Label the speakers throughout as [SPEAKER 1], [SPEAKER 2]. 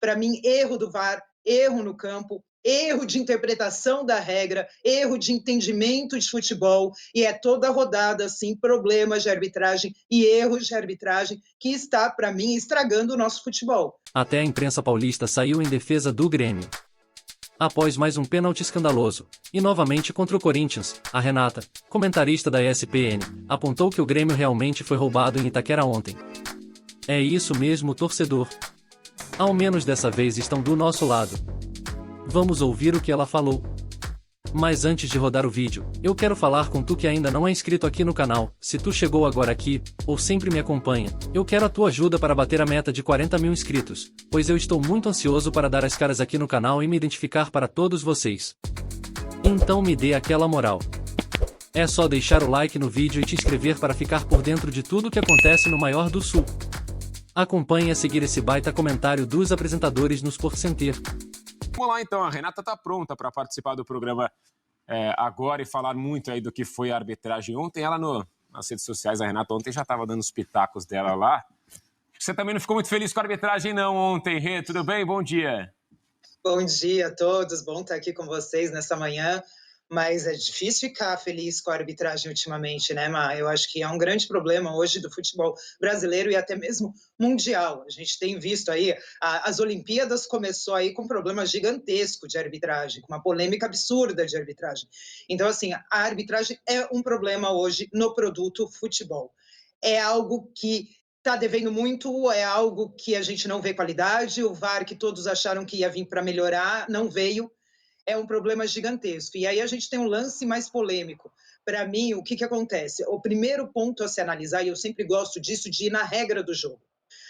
[SPEAKER 1] Para mim, erro do VAR, erro no campo, erro de interpretação da regra, erro de entendimento de futebol, e é toda rodada, assim, problemas de arbitragem e erros de arbitragem que está, para mim, estragando o nosso futebol.
[SPEAKER 2] Até a imprensa paulista saiu em defesa do Grêmio. Após mais um pênalti escandaloso, e novamente contra o Corinthians, a Renata, comentarista da ESPN, apontou que o Grêmio realmente foi roubado em Itaquera ontem. É isso mesmo, torcedor. Ao menos dessa vez estão do nosso lado. Vamos ouvir o que ela falou. Mas antes de rodar o vídeo, eu quero falar com tu que ainda não é inscrito aqui no canal. Se tu chegou agora aqui, ou sempre me acompanha, eu quero a tua ajuda para bater a meta de 40 mil inscritos, pois eu estou muito ansioso para dar as caras aqui no canal e me identificar para todos vocês. Então me dê aquela moral. É só deixar o like no vídeo e te inscrever para ficar por dentro de tudo que acontece no Maior do Sul. Acompanhe a seguir esse baita comentário dos apresentadores no Sport Center.
[SPEAKER 3] Vamos lá então, a Renata está pronta para participar do programa agora e falar muito aí do que foi a arbitragem ontem. Ela nas redes sociais, a Renata ontem já estava dando os pitacos dela lá. Você também não ficou muito feliz com a arbitragem não ontem, Rê? Tudo bem? Bom dia.
[SPEAKER 1] Bom dia a todos, bom estar aqui com vocês nessa manhã. Mas é difícil ficar feliz com a arbitragem ultimamente, né, Má? Eu acho que é um grande problema hoje do futebol brasileiro e até mesmo mundial. A gente tem visto aí, as Olimpíadas começou aí com um problema gigantesco de arbitragem, com uma polêmica absurda de arbitragem. Então, assim, a arbitragem é um problema hoje no produto futebol. É algo que está devendo muito, é algo que a gente não vê qualidade, o VAR que todos acharam que ia vir para melhorar, não veio. É um problema gigantesco. E aí a gente tem um lance mais polêmico. Para mim, o que acontece? O primeiro ponto a se analisar, e eu sempre gosto disso, de ir na regra do jogo.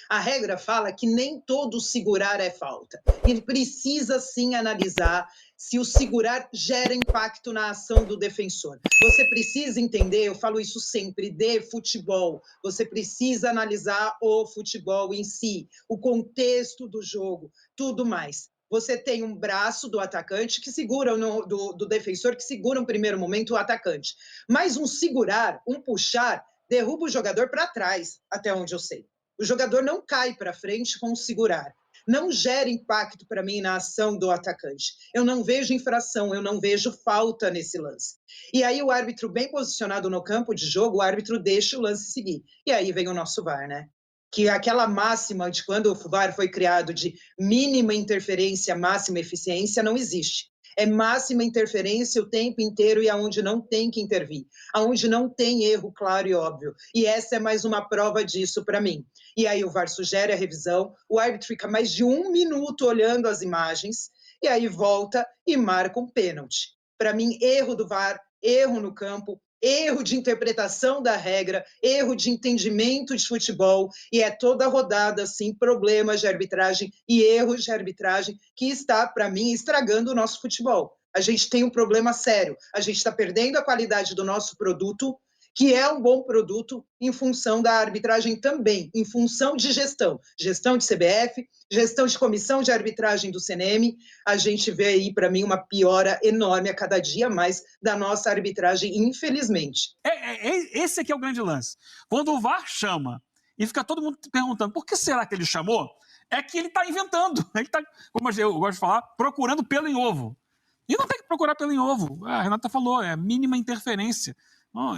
[SPEAKER 1] A regra fala que nem todo segurar é falta. Ele precisa, sim, analisar se o segurar gera impacto na ação do defensor. Você precisa entender, eu falo isso sempre, de futebol. Você precisa analisar o futebol em si, o contexto do jogo, tudo mais. Você tem um braço do atacante que segura, do defensor que segura no primeiro momento o atacante. Mas um segurar, um puxar, derruba o jogador para trás, até onde eu sei. O jogador não cai para frente com o segurar. Não gera impacto para mim na ação do atacante. Eu não vejo infração, eu não vejo falta nesse lance. E aí o árbitro bem posicionado no campo de jogo, o árbitro deixa o lance seguir. E aí vem o nosso VAR, né? Que aquela máxima de quando o VAR foi criado de mínima interferência, máxima eficiência, não existe. É máxima interferência o tempo inteiro e aonde não tem que intervir, aonde não tem erro claro e óbvio. E essa é mais uma prova disso para mim. E aí o VAR sugere a revisão, o árbitro fica mais de 1 minuto olhando as imagens, e aí volta e marca um pênalti. Para mim, erro do VAR, erro no campo, erro de interpretação da regra, erro de entendimento de futebol, e é toda rodada, assim, problemas de arbitragem e erros de arbitragem que está, para mim, estragando o nosso futebol. A gente tem um problema sério, a gente está perdendo a qualidade do nosso produto, que é um bom produto em função da arbitragem também, em função de gestão de CBF, gestão de comissão de arbitragem do CNM. A gente vê aí, para mim, uma piora enorme a cada dia mais da nossa arbitragem, infelizmente.
[SPEAKER 4] Esse aqui é o grande lance. Quando o VAR chama e fica todo mundo perguntando por que será que ele chamou, é que ele está inventando. Ele está, como eu gosto de falar, procurando pelo em ovo. E não tem que procurar pelo em ovo. A Renata falou, é a mínima interferência.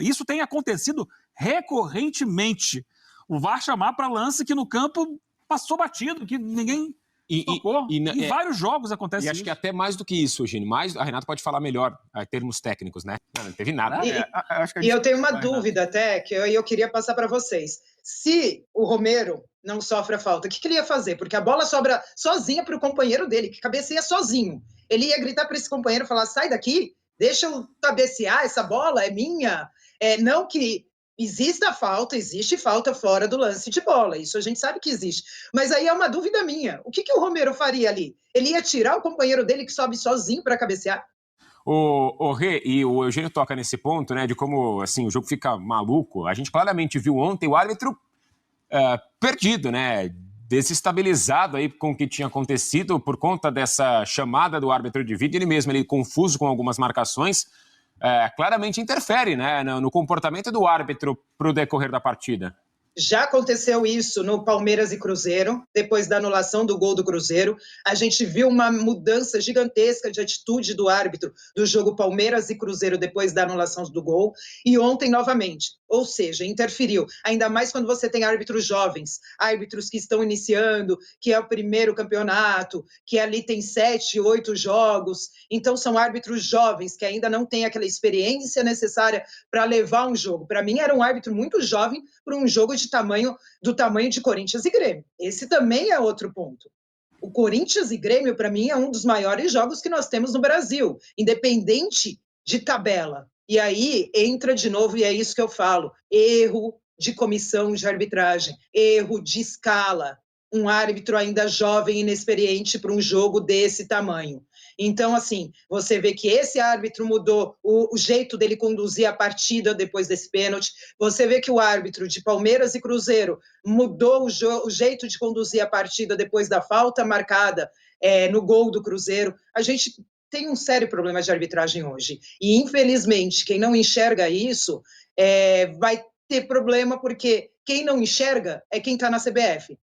[SPEAKER 4] Isso tem acontecido recorrentemente. O VAR chamar para lance que no campo passou batido, que ninguém tocou. Em vários jogos acontece isso.
[SPEAKER 3] E acho que até mais do que isso, Eugênio. A Renata pode falar melhor em termos técnicos, né? Não teve nada.
[SPEAKER 1] E eu tenho uma dúvida até, que eu queria passar para vocês. Se o Romero não sofre a falta, o que ele ia fazer? Porque a bola sobra sozinha para o companheiro dele, que cabeceia sozinho. Ele ia gritar para esse companheiro e falar, sai daqui, deixa eu cabecear, essa bola é minha. Não que exista falta, existe falta fora do lance de bola, isso a gente sabe que existe. Mas aí é uma dúvida minha, o que o Romero faria ali? Ele ia tirar o companheiro dele que sobe sozinho para cabecear?
[SPEAKER 3] O Rê, e o Eugênio toca nesse ponto, né, de como assim, o jogo fica maluco. A gente claramente viu ontem o árbitro perdido, né, desestabilizado aí com o que tinha acontecido por conta dessa chamada do árbitro de vídeo, ele mesmo, ele confuso com algumas marcações, claramente interfere, né, no comportamento do árbitro para o decorrer da partida.
[SPEAKER 1] Já aconteceu isso no Palmeiras e Cruzeiro, depois da anulação do gol do Cruzeiro. A gente viu uma mudança gigantesca de atitude do árbitro do jogo Palmeiras e Cruzeiro depois da anulação do gol. E ontem, novamente. Ou seja, interferiu. Ainda mais quando você tem árbitros jovens, árbitros que estão iniciando, que é o primeiro campeonato, que ali tem 7, 8 jogos. Então, são árbitros jovens que ainda não têm aquela experiência necessária para levar um jogo. Para mim, era um árbitro muito jovem para um jogo do tamanho de Corinthians e Grêmio. Esse também é outro ponto. O Corinthians e Grêmio, para mim, é um dos maiores jogos que nós temos no Brasil, independente de tabela. E aí entra de novo, e é isso que eu falo, erro de comissão de arbitragem, erro de escala. Um árbitro ainda jovem e inexperiente para um jogo desse tamanho. Então, assim, você vê que esse árbitro mudou o jeito dele conduzir a partida depois desse pênalti. Você vê que o árbitro de Palmeiras e Cruzeiro mudou o jeito de conduzir a partida depois da falta marcada no gol do Cruzeiro. A gente tem um sério problema de arbitragem hoje. E, infelizmente, quem não enxerga isso vai ter problema, porque quem não enxerga é quem está na CBF.